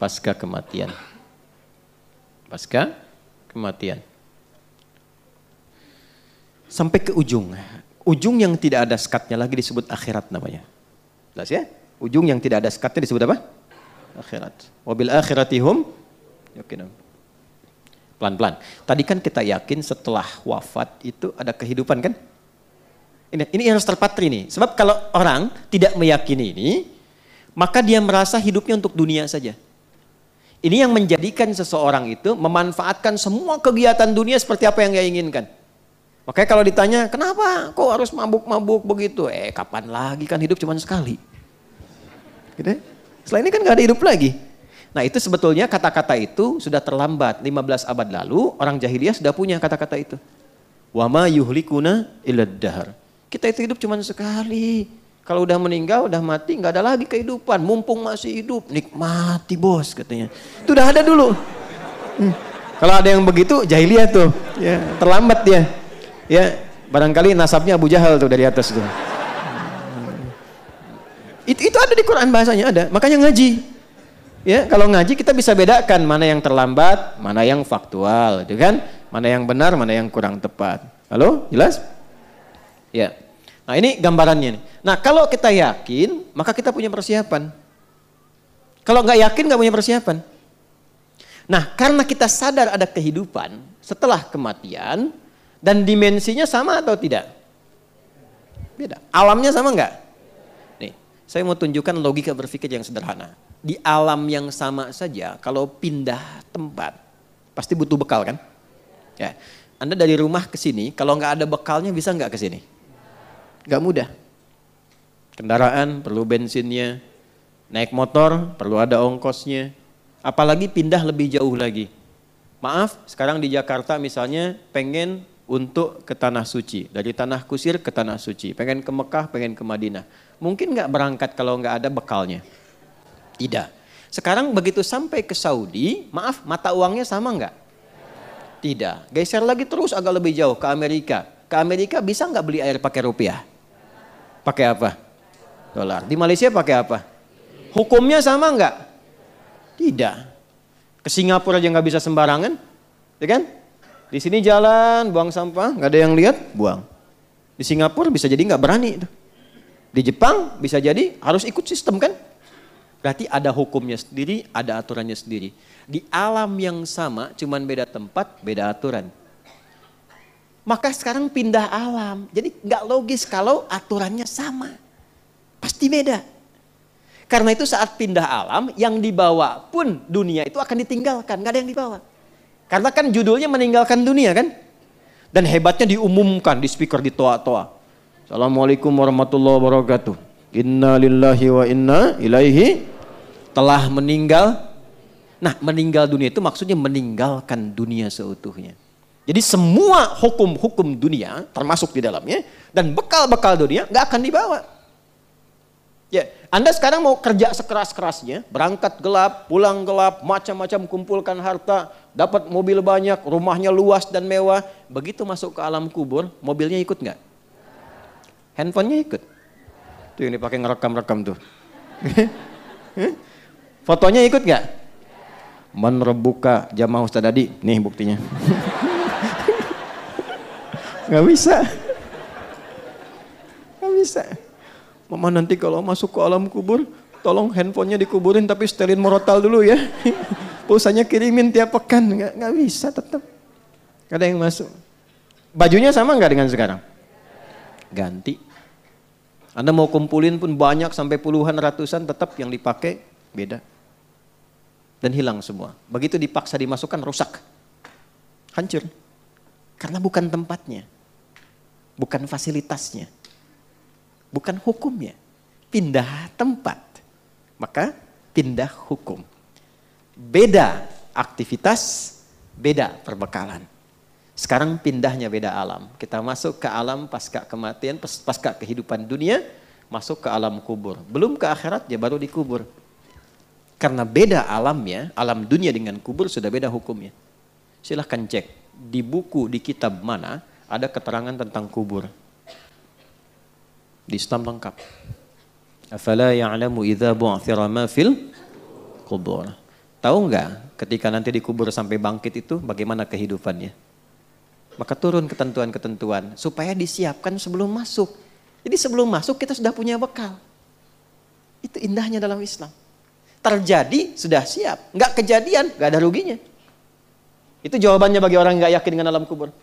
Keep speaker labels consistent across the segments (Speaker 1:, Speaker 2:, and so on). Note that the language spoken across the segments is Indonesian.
Speaker 1: pasca kematian. Pasca kematian. Sampai ke ujung. Ujung yang tidak ada sekatnya lagi disebut akhirat namanya. Jelas ya? Ujung yang tidak ada sekatnya disebut apa? Akhirat. Wabil akhiratihum yakinun. Pelan-pelan. Tadi kan kita yakin setelah wafat itu ada kehidupan kan? Ini yang harus terpatri nih. Sebab kalau orang tidak meyakini ini, maka dia merasa hidupnya untuk dunia saja. Ini yang menjadikan seseorang itu memanfaatkan semua kegiatan dunia seperti apa yang dia inginkan. Makanya kalau ditanya, kenapa kok harus mabuk-mabuk begitu? Kapan lagi, kan hidup cuma sekali. Gitu? Setelah ini kan gak ada hidup lagi. Nah itu sebetulnya kata-kata itu sudah terlambat. 15 abad lalu orang jahiliyah sudah punya kata-kata itu. Wa ma yuhlikuna illad dahr. Kita itu hidup cuma sekali. Kalau udah meninggal, udah mati, nggak ada lagi kehidupan. Mumpung masih hidup, nikmati bos katanya. Itu udah ada dulu. Kalau ada yang begitu, jahiliyah tuh. Ya, terlambat dia. Ya, barangkali nasabnya Abu Jahal tuh dari atas tuh. Itu ada di Quran bahasanya ada. Makanya ngaji. Ya, kalau ngaji kita bisa bedakan mana yang terlambat, mana yang faktual, gitu kan? Mana yang benar, mana yang kurang tepat. Halo, jelas? Ya. Nah ini gambarannya nih. Nah kalau kita yakin, maka kita punya persiapan. Kalau nggak yakin nggak punya persiapan. Nah karena kita sadar ada kehidupan setelah kematian dan dimensinya sama atau tidak? Beda. Alamnya sama nggak? Nih, saya mau tunjukkan logika berpikir yang sederhana. Di alam yang sama saja, kalau pindah tempat, pasti butuh bekal kan? Ya. Anda dari rumah ke sini, kalau nggak ada bekalnya bisa nggak ke sini? Gak mudah. Kendaraan perlu bensinnya, naik motor perlu ada ongkosnya, apalagi pindah lebih jauh lagi. Maaf, sekarang di Jakarta misalnya pengen untuk ke Tanah Suci, dari Tanah Kusir ke Tanah Suci, pengen ke Mekah, pengen ke Madinah. Mungkin gak berangkat kalau gak ada bekalnya? Tidak. Sekarang begitu sampai ke Saudi, maaf, mata uangnya sama gak? Tidak. Geser lagi terus agak lebih jauh ke Amerika. Ke Amerika bisa gak beli air pakai rupiah? Pakai apa? Dolar. Di Malaysia pakai apa? Hukumnya sama enggak? Tidak. Ke Singapura aja nggak bisa sembarangan, ya kan? Di sini jalan, buang sampah, nggak ada yang lihat, buang. Di Singapura bisa jadi nggak berani. Di Jepang bisa jadi harus ikut sistem kan? Berarti ada hukumnya sendiri, ada aturannya sendiri. Di alam yang sama, cuman beda tempat, beda aturan. Maka sekarang pindah alam. Jadi nggak logis kalau aturannya sama. Pasti beda. Karena itu saat pindah alam, yang dibawa pun dunia itu akan ditinggalkan. Nggak ada yang dibawa. Karena kan judulnya meninggalkan dunia kan. Dan hebatnya diumumkan di speaker di toa-toa. Assalamualaikum warahmatullahi wabarakatuh. Inna lillahi wa inna ilaihi telah meninggal. Nah meninggal dunia itu maksudnya meninggalkan dunia seutuhnya. Jadi semua hukum-hukum dunia termasuk di dalamnya dan bekal-bekal dunia nggak akan dibawa. Ya, Anda sekarang mau kerja sekeras-kerasnya, berangkat gelap, pulang gelap, macam-macam kumpulkan harta, dapat mobil banyak, rumahnya luas dan mewah. Begitu masuk ke alam kubur, mobilnya ikut nggak? Handphonenya ikut. Tuh yang dipakai ngerekam-rekam tuh. Fotonya ikut nggak? Man rebuka jamaah Ustaz Adi, nih buktinya. Gak bisa. Gak bisa. Mama nanti kalau masuk ke alam kubur, tolong handphonenya dikuburin tapi setelin morotal dulu ya. Pulsanya kirimin tiap pekan. Gak bisa tetap. Gak ada yang masuk. Bajunya sama gak dengan sekarang? Ganti. Anda mau kumpulin pun banyak sampai puluhan ratusan tetap yang dipakai beda. Dan hilang semua. Begitu dipaksa dimasukkan rusak. Hancur. Karena bukan tempatnya. Bukan fasilitasnya. Bukan hukumnya. Pindah tempat. Maka pindah hukum. Beda aktivitas, beda perbekalan. Sekarang pindahnya beda alam. Kita masuk ke alam pasca kematian, pasca kehidupan dunia, masuk ke alam kubur. Belum ke akhirat, ya baru dikubur. Karena beda alamnya, alam dunia dengan kubur sudah beda hukumnya. Silahkan cek di buku, di kitab mana ada keterangan tentang kubur. Di stamp lengkap. Afala ya'lamu idza bu'thira ma fil kubur. Tahu nggak ketika nanti dikubur sampai bangkit itu bagaimana kehidupannya? Maka turun ketentuan-ketentuan supaya disiapkan sebelum masuk. Jadi sebelum masuk kita sudah punya bekal. Itu indahnya dalam Islam. Terjadi sudah siap, nggak kejadian nggak ada ruginya. Itu jawabannya bagi orang yang nggak yakin dengan alam kubur.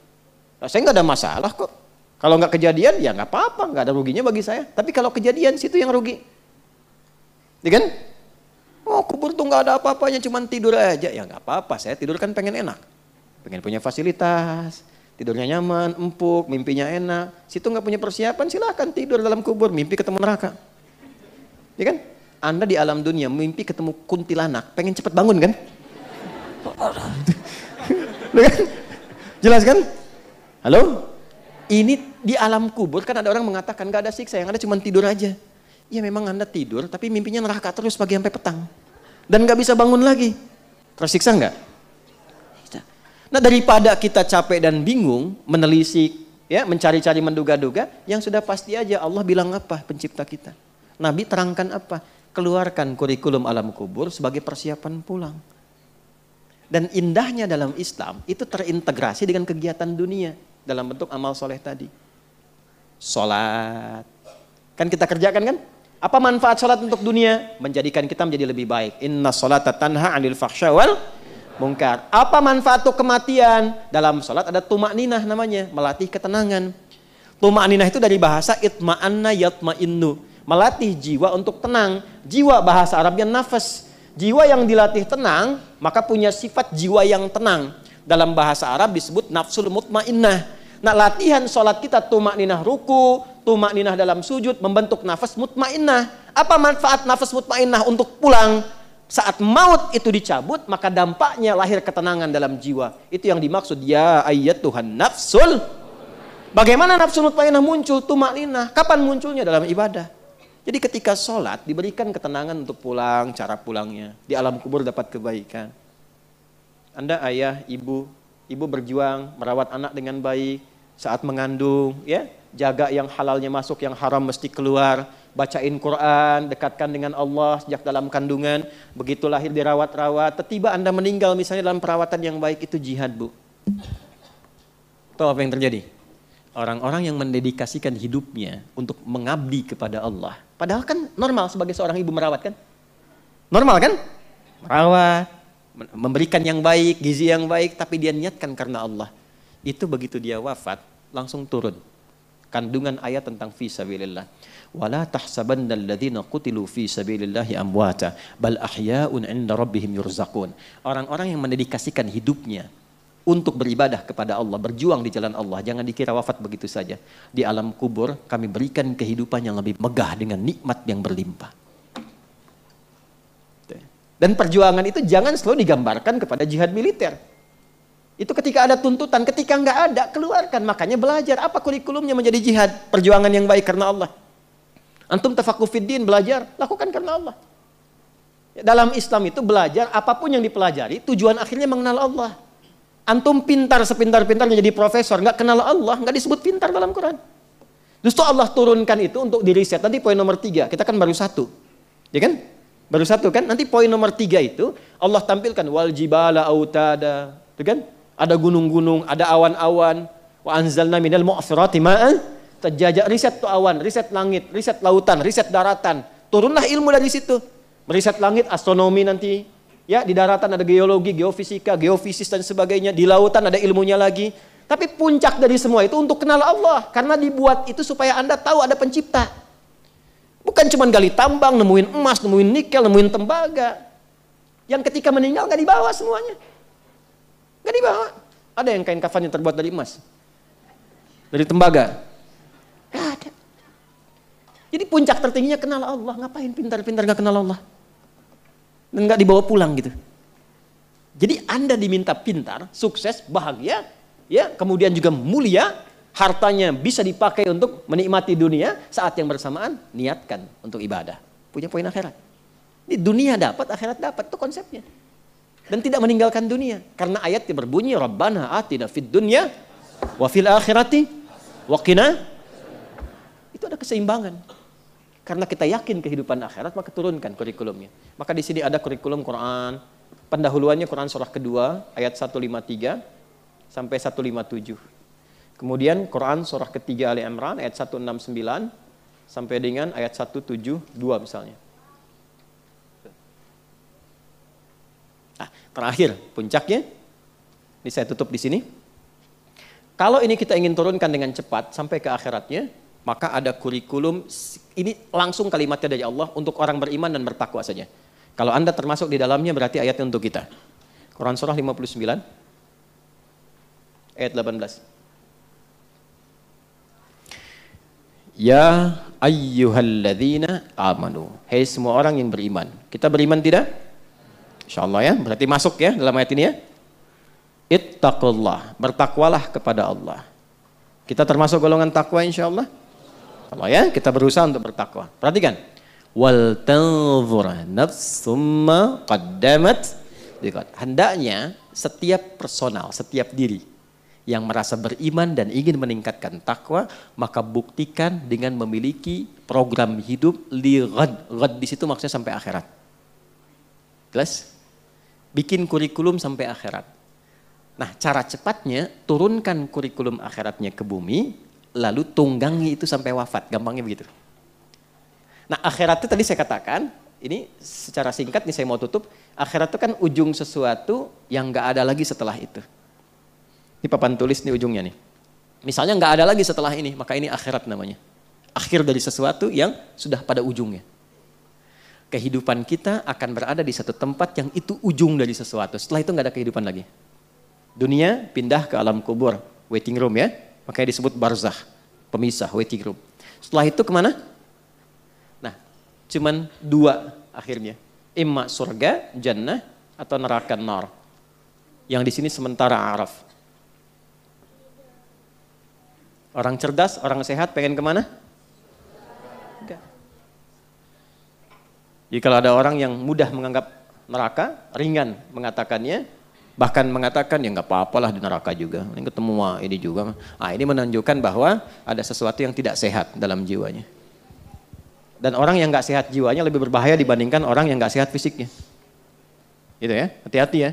Speaker 1: Nah, saya nggak ada masalah kok. Kalau nggak kejadian ya nggak apa-apa, nggak ada ruginya bagi saya. Tapi kalau kejadian situ yang rugi, ya kan? Oh kubur tuh nggak ada apa-apanya, cuman tidur aja. Ya nggak apa-apa, saya tidur kan pengen enak, pengen punya fasilitas, tidurnya nyaman, empuk, mimpinya enak. Situ nggak punya persiapan, silahkan tidur dalam kubur, mimpi ketemu neraka, ya kan? Anda di alam dunia mimpi ketemu kuntilanak, pengen cepet bangun kan? Jelas kan? Halo? Ini di alam kubur kan ada orang mengatakan gak ada siksa, yang ada cuma tidur aja. Ya memang Anda tidur, tapi mimpinya neraka terus pagi sampai petang. Dan gak bisa bangun lagi. Tersiksa nggak? Nah daripada kita capek dan bingung, menelisik, ya, mencari-cari menduga-duga, yang sudah pasti aja Allah bilang apa pencipta kita. Nabi terangkan apa? Keluarkan kurikulum alam kubur sebagai persiapan pulang. Dan indahnya dalam Islam itu terintegrasi dengan kegiatan dunia dalam bentuk amal soleh tadi. Sholat. Kan kita kerjakan kan? Apa manfaat sholat untuk dunia? Menjadikan kita menjadi lebih baik. Inna sholata tanha 'anil fahsya wal munkar. Apa manfaat untuk kematian? Dalam sholat ada tumakninah namanya, melatih ketenangan. Tumakninah itu dari bahasa itma'anna yatma'innu, melatih jiwa untuk tenang. Jiwa bahasa Arabnya nafas. Jiwa yang dilatih tenang, maka punya sifat jiwa yang tenang. Dalam bahasa Arab disebut nafsul mutmainnah. Nah latihan sholat kita tumakninah ruku, tumakninah dalam sujud, membentuk nafas mutmainnah. Apa manfaat nafas mutmainnah untuk pulang? Saat maut itu dicabut, maka dampaknya lahir ketenangan dalam jiwa. Itu yang dimaksud ya ayyatuhan nafsul. Bagaimana nafsul mutmainnah muncul? Tumakninah. Kapan munculnya? Dalam ibadah. Jadi ketika sholat diberikan ketenangan untuk pulang, cara pulangnya. Di alam kubur dapat kebaikan. Anda ayah, ibu berjuang merawat anak dengan baik saat mengandung, ya, jaga yang halalnya masuk, yang haram mesti keluar, bacain Quran, dekatkan dengan Allah sejak dalam kandungan, begitu lahir dirawat-rawat, tiba Anda meninggal misalnya dalam perawatan yang baik, itu jihad, Bu. Tahu apa yang terjadi? Orang-orang yang mendedikasikan hidupnya untuk mengabdi kepada Allah, padahal kan normal sebagai seorang ibu merawat kan? Normal kan? Merawat, memberikan yang baik, gizi yang baik, tapi dia niatkan karena Allah. Itu begitu dia wafat, langsung turun kandungan ayat tentang fi sabilillah. Wala tahsabannal ladzina qutilu fi sabilillahi amwata bal ahya'un 'inda rabbihim yurzaqun. Orang-orang yang mendedikasikan hidupnya untuk beribadah kepada Allah, berjuang di jalan Allah, jangan dikira wafat begitu saja. Di alam kubur kami berikan kehidupan yang lebih megah dengan nikmat yang berlimpah. Dan perjuangan itu jangan selalu digambarkan kepada jihad militer. Itu ketika ada tuntutan, ketika nggak ada, keluarkan. Makanya belajar, apa kurikulumnya menjadi jihad? Perjuangan yang baik karena Allah. Antum tafaqquh fiddin, belajar, lakukan karena Allah. Dalam Islam itu belajar, apapun yang dipelajari, tujuan akhirnya mengenal Allah. Antum pintar sepintar-pintarnya jadi profesor, nggak kenal Allah, nggak disebut pintar dalam Quran. Justru Allah turunkan itu untuk diriset. Nanti poin nomor 3, kita kan baru 1. Ya kan? Baru 1 kan? Nanti poin nomor 3 itu Allah tampilkan wal jibala autada, itu kan? Ada gunung-gunung, ada awan-awan. Wa anzalna minal mu'thirati ma'an tajajja. Riset tuh awan, riset langit, riset lautan, riset daratan. Turunlah ilmu dari situ. Meriset langit, astronomi nanti. Ya, di daratan ada geologi, geofisika, geofisis dan sebagainya. Di lautan ada ilmunya lagi. Tapi puncak dari semua itu untuk kenal Allah. Karena dibuat itu supaya Anda tahu ada pencipta. Bukan cuma gali tambang, nemuin emas, nemuin nikel, nemuin tembaga. Yang ketika meninggal gak dibawa semuanya. Gak dibawa. Ada yang kain kafan yang terbuat dari emas? Dari tembaga? Gak ada. Jadi puncak tertingginya kenal Allah. Ngapain pintar-pintar gak kenal Allah? Dan gak dibawa pulang gitu. Jadi Anda diminta pintar, sukses, bahagia, ya, kemudian juga mulia, hartanya bisa dipakai untuk menikmati dunia, saat yang bersamaan niatkan untuk ibadah. Punya poin akhirat. Di dunia dapat, akhirat dapat, itu konsepnya. Dan tidak meninggalkan dunia. Karena ayatnya berbunyi, Rabbana atina fid dunya wa fil akhirati wa qina. Itu ada keseimbangan. Karena kita yakin kehidupan akhirat, maka turunkan kurikulumnya. Maka di sini ada kurikulum Quran, pendahuluannya Quran surah kedua ayat 153 sampai 157. Kemudian Quran surah ketiga Ali Imran ayat 169 sampai dengan ayat 172 misalnya. Nah, terakhir puncaknya, ini saya tutup di sini. Kalau ini kita ingin turunkan dengan cepat sampai ke akhiratnya, maka ada kurikulum, ini langsung kalimatnya dari Allah untuk orang beriman dan bertakwa saja. Kalau Anda termasuk di dalamnya berarti ayatnya untuk kita. Quran surah 59 ayat 18. Ya ayyuhalladzina amanu. Hei semua orang yang beriman. Kita beriman tidak? Insyaallah ya, berarti masuk ya dalam ayat ini ya. Ittaqullah, bertakwalah kepada Allah. Kita termasuk golongan takwa insyaallah. Allah ya, kita berusaha untuk bertakwa. Perhatikan. Wal tanzur nafsum ma qaddamat. Hendaknya setiap personal, setiap diri yang merasa beriman dan ingin meningkatkan takwa, maka buktikan dengan memiliki program hidup li ghad. Ghad di situ maksudnya sampai akhirat. Jelas? Bikin kurikulum sampai akhirat. Nah, cara cepatnya turunkan kurikulum akhiratnya ke bumi, lalu tunggangi itu sampai wafat, gampangnya begitu. Nah, akhirat itu tadi saya katakan, ini secara singkat nih saya mau tutup, akhirat itu kan ujung sesuatu yang nggak ada lagi setelah itu. Ini papan tulis nih ujungnya nih. Misalnya nggak ada lagi setelah ini, maka ini akhirat namanya. Akhir dari sesuatu yang sudah pada ujungnya. Kehidupan kita akan berada di satu tempat yang itu ujung dari sesuatu. Setelah itu nggak ada kehidupan lagi. Dunia pindah ke alam kubur, waiting room ya. Makanya disebut barzakh, pemisah, waiting room. Setelah itu kemana? Nah, cuman dua akhirnya. Imma surga, jannah, atau neraka nar. Yang di sini sementara araf. Orang cerdas, orang sehat pengen kemana? Enggak. Jadi kalau ada orang yang mudah menganggap neraka, ringan mengatakannya, bahkan mengatakan ya nggak apa-apalah di neraka juga, ini ketemu ini juga. Ah, ini menunjukkan bahwa ada sesuatu yang tidak sehat dalam jiwanya. Dan orang yang nggak sehat jiwanya lebih berbahaya dibandingkan orang yang nggak sehat fisiknya. Gitu ya, hati-hati ya.